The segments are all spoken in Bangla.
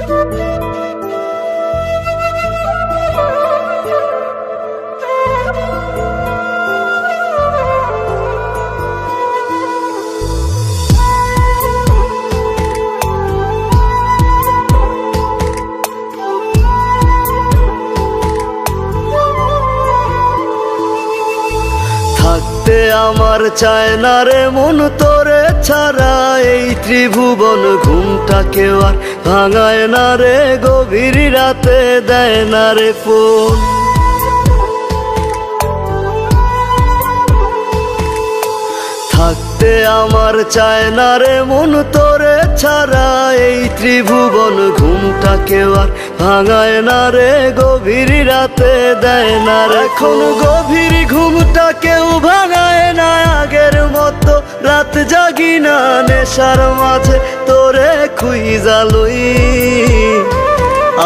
থাকতে আমার চায় না রে মন তোরে ছাড়া, এই ত্রিভুবন ঘুমটাকেও আর ভাঙায় না রে, গভীর রাতে দেয় না রে ফোন। থাকতে আমার চায় না রে মন তোরে ছাড়া, এই ত্রিভুবন ঘুমটাকেও আর ভাঙায় না রে, গভীর রাতে দেয় না রে। এখন গভীর ঘুমটা কেউ ভাঙায় না আগের মতো, রাত জাগি না নেশার মাঝে তোরে খুঁজা লই।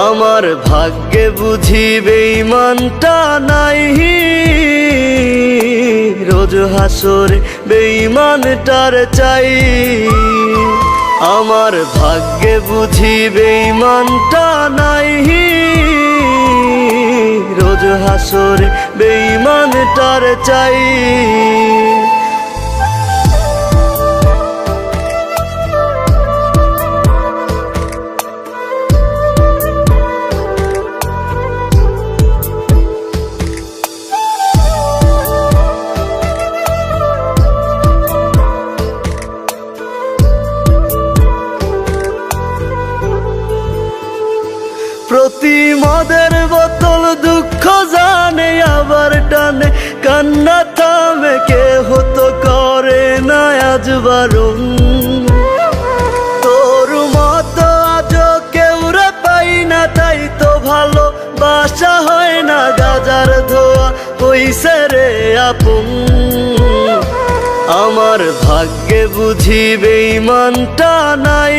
আমার ভাগ্যে বুঝি বেঈমানটা নাই, রোজ হাসরে বেঈমানটার চাই। আমার ভাগ্যে বুঝি বেঈমানটা নাই, রোজ হাসরে বেঈমানটার চাই। প্রতি মদের বোতল দুঃখ জানে আবার টানে, কান্না থামে কে হতো করে না আজ বারণ। তোর মতো আজও কেউ রে পাই না, তাই তো ভালো বাসা হয় না, গাজার ধোয়া হইছে রে আপন। আমার ভাগ্যে বুঝি বেঈমানটা নাই,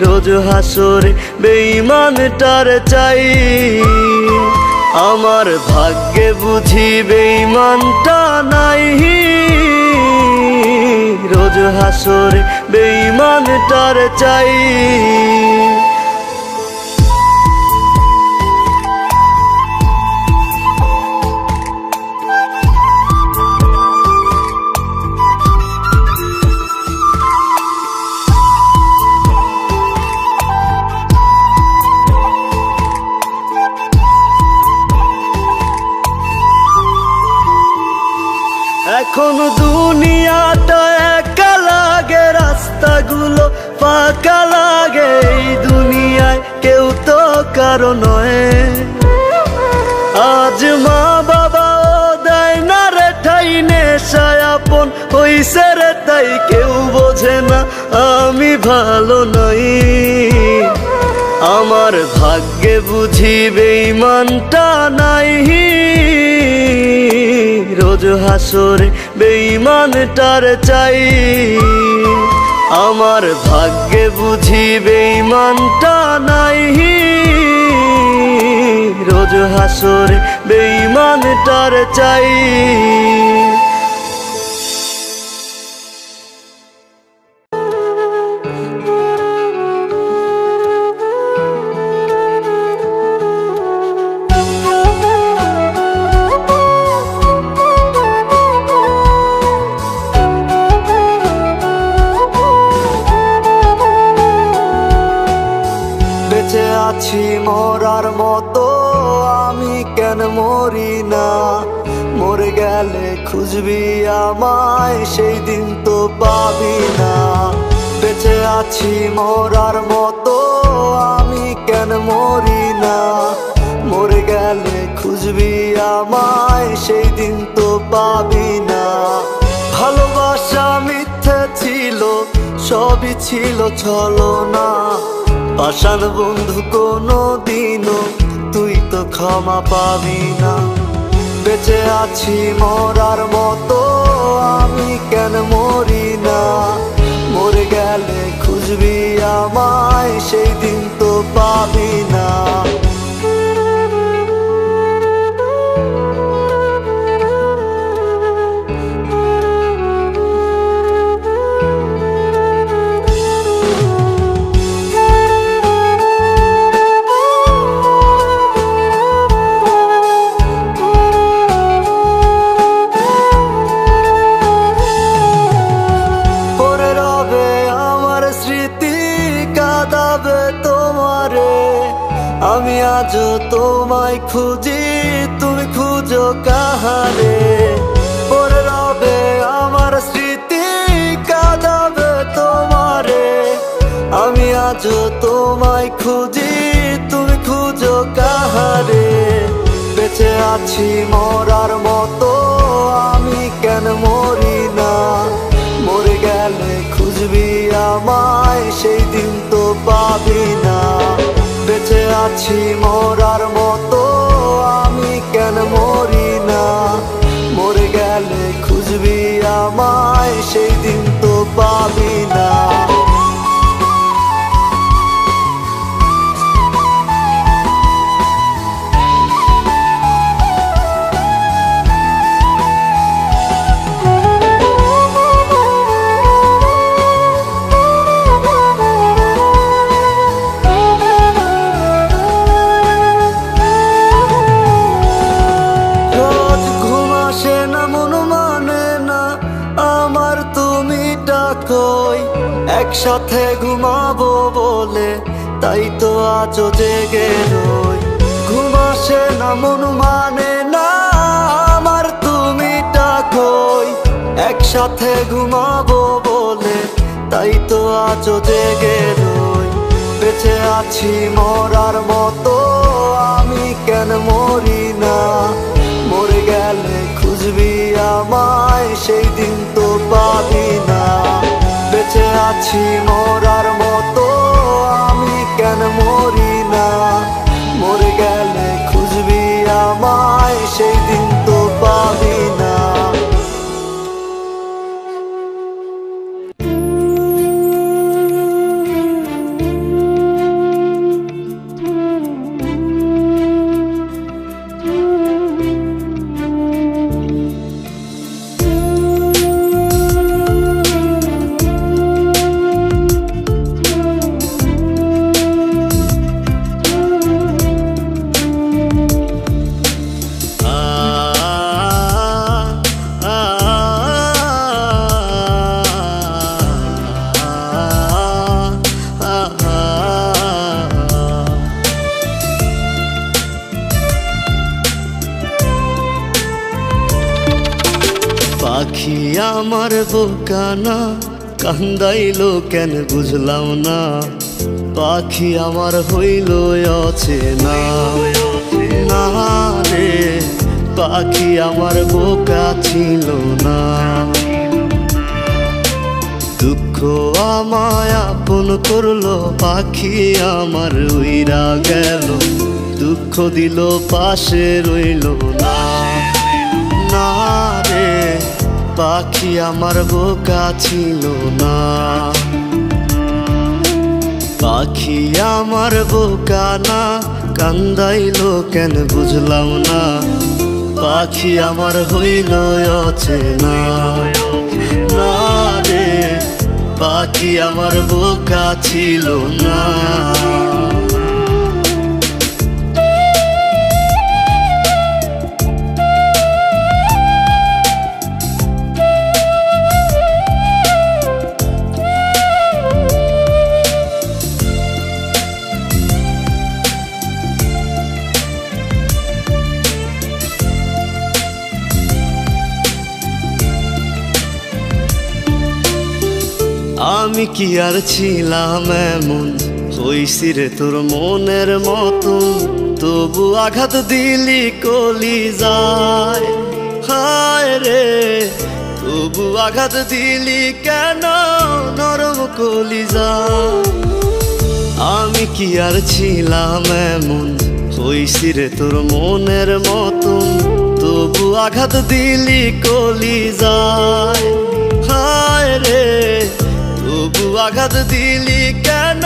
রোজ হাসরে বেঈমানটার চাই। আমার ভাগ্যে বুঝি বেঈমানটা নাই, রোজ হাসরে বেঈমানটার চাই। এখন দুনিয়াটা একা লাগে, রাস্তাগুলো ফাঁকা লাগে, এই দুনিয়ায় কেউ তো কারো নয়। আজ মা বাবাও দেয় না রে ঠাই, নেশায় আপন হইছে রে তাই কেউ বোঝে না আমি ভালো নই। আমার ভাগ্যে বুঝি বেঈমানটা নাই, রোজ হাসরে বেঈমানটার চাই। আমার ভাগ্যে বুঝি বেঈমানটা নাই, রোজ হাসরে বেঈমানটার চাই। আছি মরার মতো আমি কেন মরি না, মরে গেলে খুঁজবি আমায় সেই দিন তো পাবি না। বেঁচে আছি মরার মতো আমি কেন মরি না, মরে গেলে খুঁজবি আমায় সেই দিন তো পাবি না। ভালোবাসা মিথ্যে ছিল, সবই ছিল ছলনা, পাষাণ বন্ধু কোনো দিনও তুই তো ক্ষমা পাবি না। বেঁচে আছি মরার মতো আমি কেন মরি না, মরে গেলে খুঁজবি আমায় সেই দিন তো পাবি না। আমি আজও তোমায় খুঁজি, তুমি খুঁজো কাহারে। পরে রবে আমার স্মৃতি, কাঁদাবে তোমারে। আমি আজও তোমায় খুঁজি, তুমি খুঁজো কাহারে। বেঁচে আছি মরার মতো, আমি কেন মরি না? মরে গেলে খুঁজবি আমায়, সেই দিন তো পাবি না। বেঁচে আছি মরার মতো, আমি কেন মরি না? মরে গেলে খুঁজবি আমায়, সেই দিন তো পাবি না। কই একসাথে ঘুমাবো বলে, তাই তো আজও জেগে রই। ঘুম আসে না, মন মানে না আমার, তুমি কই একসাথে ঘুমাবো বলে, তাই তো আজও জেগে রই। বেঁচে আছি মরার মতো, আমি কেন মরি না? মরে গেলে খুঁজবি আমায়, সেই দিন তো পাবি না। বেঁচে আছি মরার মতো, আমি কেন মরি না? মরে গেলে খুঁজবি আমায়, সেই দিন তো পাবি না। পাখি আমার বোকানা, কান্দাইলো কেন বুঝলাম না? পাখি আমার হইল অচেনা না রে। পাখি আমার বোকা ছিল না। দুঃখ আমায় আপন করলো, পাখি আমার উইরা গেল। দুঃখ দিল পাশে রইল না না রে। পাখি আমার বোকা ছিল না। পাখি আমার বোকা না, কান্দাইলো কেন বুঝলাম না? পাখি আমার হইল অচেনা না রে। পাখি আমার বোকা ছিল না। আমি কি আর ছিলাম এমন, হইছি রে তোর মনের মতন। তবু আঘাত দিলি কলিজায়, হায় রে। তবু আঘাত দিলি কেন নরম কলিজায়? আমি কি আর ছিলাম এমন, হইছি রে তোর মনের মতন। তবু আঘাত দিলি কলিজায়, হায় রে। তবু আঘাত দিলি কেন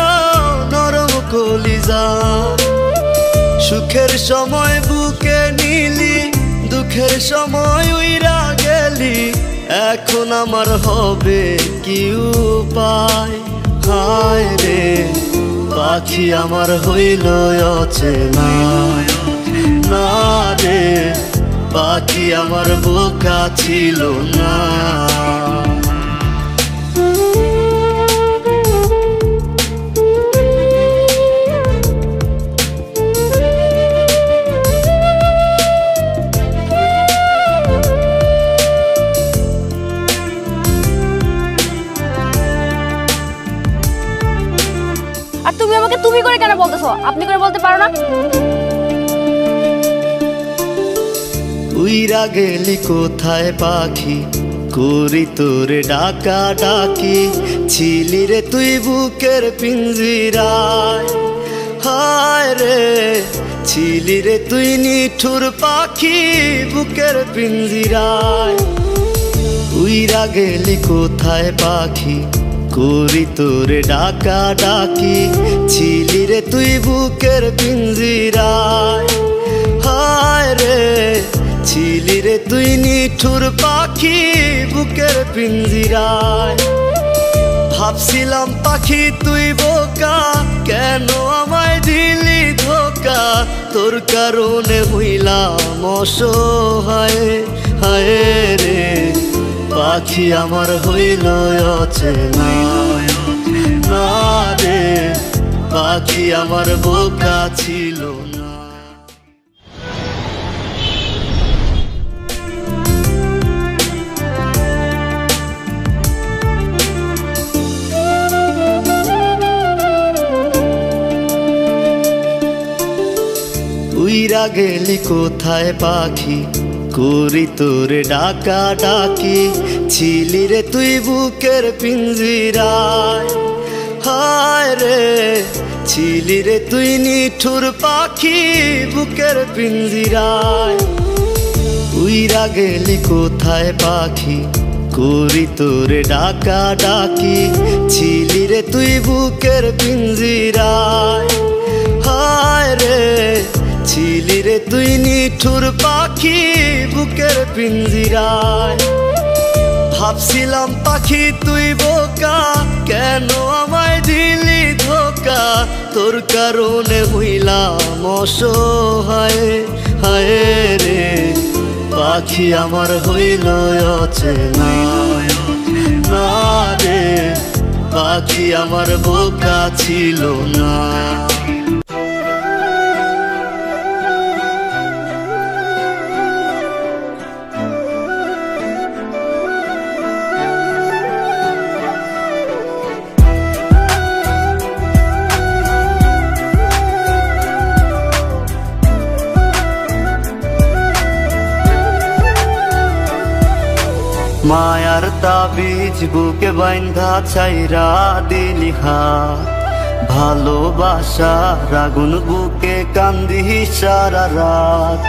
নরম কলিজায়? সুখের সময় বুকে নিলি, দুঃখের সময় উইরা গেলি। এখন আমার হবে কি উপায়? হায় রে, পাখি আমার হইল অচেনা না রে। পাখি আমার বোকা ছিল না। আর তুমি আমাকে তুমি করে কেন বলতেছো? আপনি করে বলতে পারো না? উইরা গেলি কোথায় পাখি, করি তোরে ডাকা ডাকি, ছিলি রে তুই বুকের পিঞ্জিরায়। হায় রে ছিলি রে তুই নিঠুর পাখি বুকের পিঞ্জিরায়। উইরা গেলি কোথায় পাখি, করি তোরে ডাকা ডাকি, ছিলি রে তুই বুকের পিঞ্জিরায়। হায় রে ছিলি রে তুই নিঠুর পাখি বুকের পিঞ্জিরায়। ভাবছিলাম পাখি তুই বোকা, কেন আমায় দিলি ধোকা, তোর কারণে হইলাম অসহায়। হায় রে পাখি আমার হইল অচেনা, না রে পাখি আমার বোকা ছিল না। উইরা গেলি কোথায় পাখি, করি তোরে ডাকা ডাকি, ছিলি রে তুই বুকের পিঞ্জিরায়। হায় রে ছিলি রে তুই নিঠুর পাখি বুকের পিঞ্জিরায়। উইরা গেলি কোথায় পাখি, করি তোরে ডাকা ডাকি, ছিলি রে তুই বুকের পিঞ্জিরায়। হায় রে ছিলি রে তুই নিঠুর পাখি বুকের পিঞ্জিরায়। ভাবছিলাম পাখি তুই বোকা, কেন আমায় দিলি ধোকা, তোর কারণে হইলাম অসহায়। হায় রে পাখি আমার হইল অচেনা, না রে পাখি আমার বোকা ছিল না। মায়ার তাবিজ বুকে বাইন্ধা ছাইরা দিলি হাত, ভালোবাসা আগুন বুকে কান্দি সারা রাত।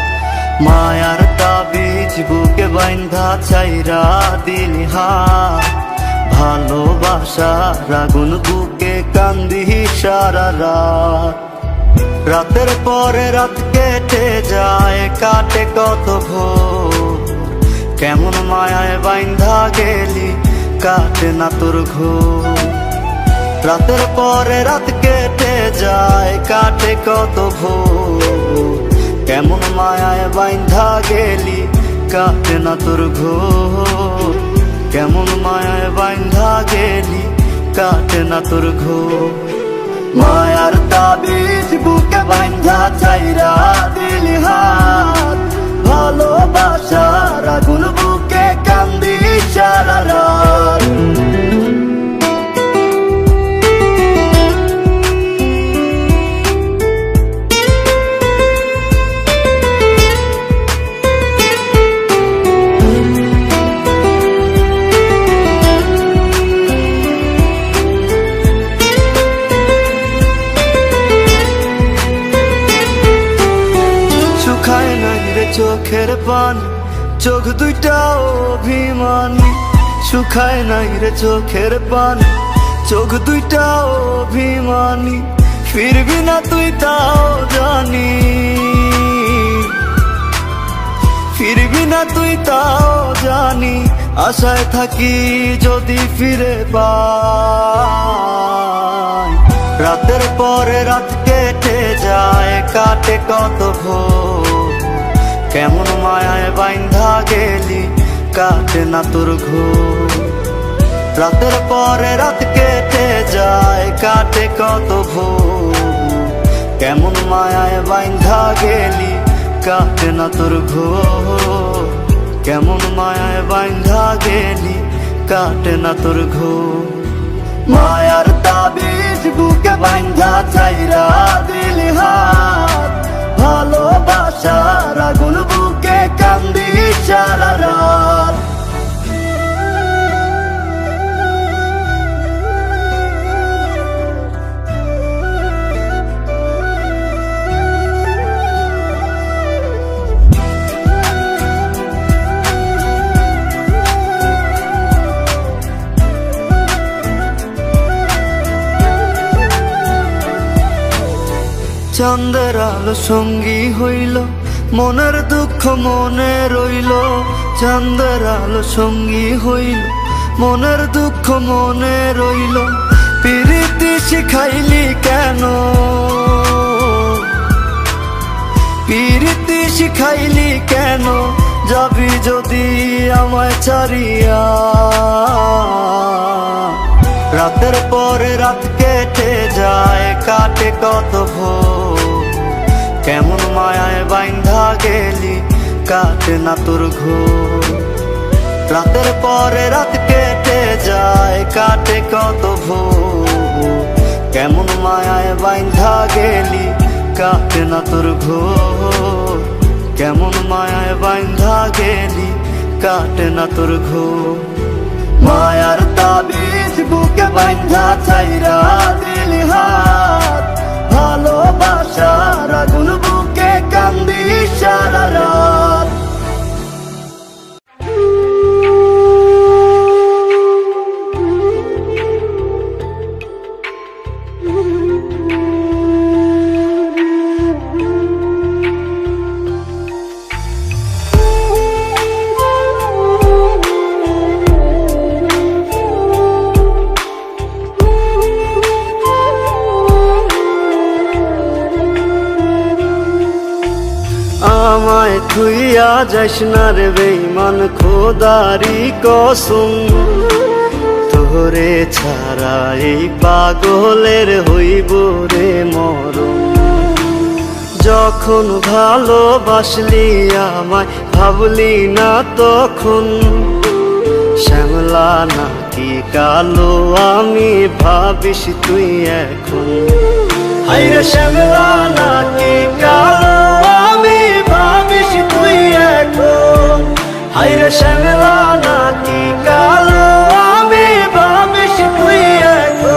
মায়ার তাবিজ বুকে বাইন্ধা ছাইরা দিলি হাত, ভালোবাসা আগুন বুকে কান্দি সারা রাত। রাতের পরে রাত কেটে যায়, কাটে কত ভোর, কেমন মায়ায় বাইন্ধা গেলি কাটে না তোর ঘুম। রাতের পরে রাত কেটে যায়, কাটে কত ভোর, কেমন মায়ায় বাইন্ধা গেলি কাটে না তোর ঘুম। কেমন মায়ায় বাইন্ধা গেলি কাটে না তোর ঘুম। মায়ার তাবিজ বুকে বাইন্ধা চাইরা দিলি হাত, ভালোবাসার আগুন বুকে কান্দি সারা রাত। শুকায় নাই রে চোখের পানি, চোখ দুইটা অভিমানী। শুকায় নাই রে চোখের পানি, চোখ দুইটা অভিমানী। ফিরবি না তুই তাও জানি, ফিরবি না তুই তাও জানি। আশায় থাকি যদি ফিরে পাই। রাতের পরে রাত কেটে যায়, কাটে কত ভোর, কেমন মায়ায় বাইন্ধা গেলি কাটে না তোর ঘুম। রাতের পরে রাত কেটে যায়, কাটে কত ভোর, কেমন মায়ায় বাইন্ধা গেলি কাটে না তোর ঘুম। কেমন মায়ায় বাইন্ধা গেলি কাটে না তোর ঘুম। মায়ার তাবিজ বুকে বুকে বান্ধা চাইরা দিলি হাত, ভালোবাসার আগুন বুকে কান্দি সারা রাত। চাঁদের আলো সঙ্গী হইল, মনের দুঃখ মনে রইল। চাঁদের আলো সঙ্গী হইল, মনের দুঃখ মনে রইল। প্রীতি শিখাইলি কেন, প্রীতি শিখাইলি কেন, যাবি যদি আমায় ছাড়িয়া। রাতের পরে রাত কেটে যায়, কাটে কত ভোর, কেমন মায়ায় বাইন্ধা গেলি, কাটে না তোর ঘোর। রাতের পরে রাত কেটে যায়, কাটে কত ভোর, কেমন মায়ায় বাইন্ধা গেলি, কাটে না তোর ঘোর। কেমন মায়ায় বাইন্ধা গেলি, কাটে না তোর ঘোর। মায়ার তাবিজ বুকে বান্ধা চাইরা দিলি হাত, ভালোবাসার আগুন বুকে কান্দি সারা রাত। আমায় থুইয়া যাস না রে বেঈমান, খোদারি কসম, তোরে ছাড়া এই পাগলের হইব রে মরণ। যখন ভালোবাসলি আমায় ভাবলি না তখন, শ্যামলা নাকি কালো আমি ভাবিস তুই এখন। হাইরে শ্যামলা নাকি কালো আমি ভাবিস তুই এখন। হাইরে শ্যামলা নাকি কালো আমি ভাবিস তুই এখন।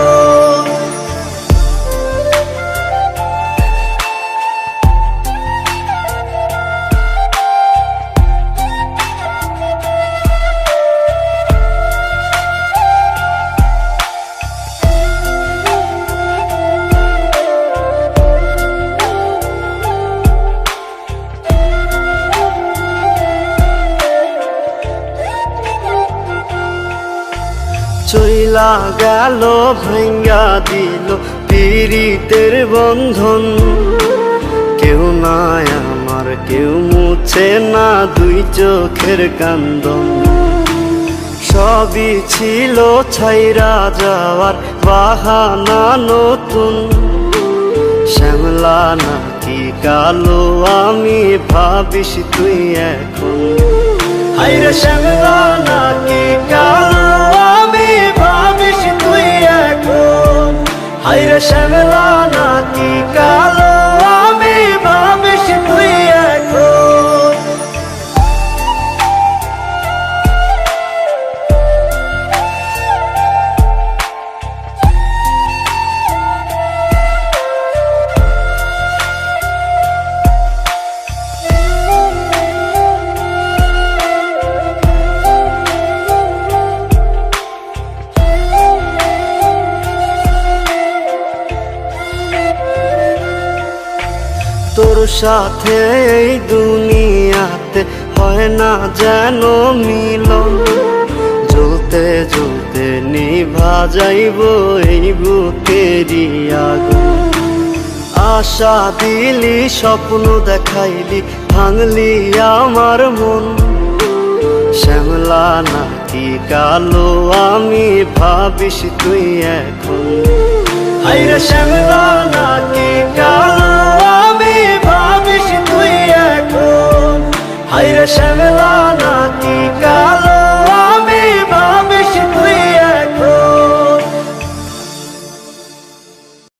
চইলা গেল ভাঙ্গা দিল পীড়িতের বন্ধন, কেউ নাই আমার কেউ মুছে না দুই চোখের কান্দন। সবই ছিল ছাইরা যাওয়ার বাহানা নতুন, শ্যামলা নাকি কালো আমি ভাবিস তুই এখন। হাইরে শ্যামলা নাকি কালো আমি ভাবিস তুই এখন। হাইরে শ্যামলা নাকি কালো আমি ভাবিস তুই এখন। তোর সাথে এই দুনিয়াতে হয় না যেন মিলন, জ্বলতে জ্বলতে নিভা যাইব এই বুকেরই আগুন। আশা দিলি স্বপ্ন দেখাইলি ভাঙলি আমার মন, শ্যামলা নাকি কালো আমি ভাবিস তুই এখন। হাইরে শ্যামলা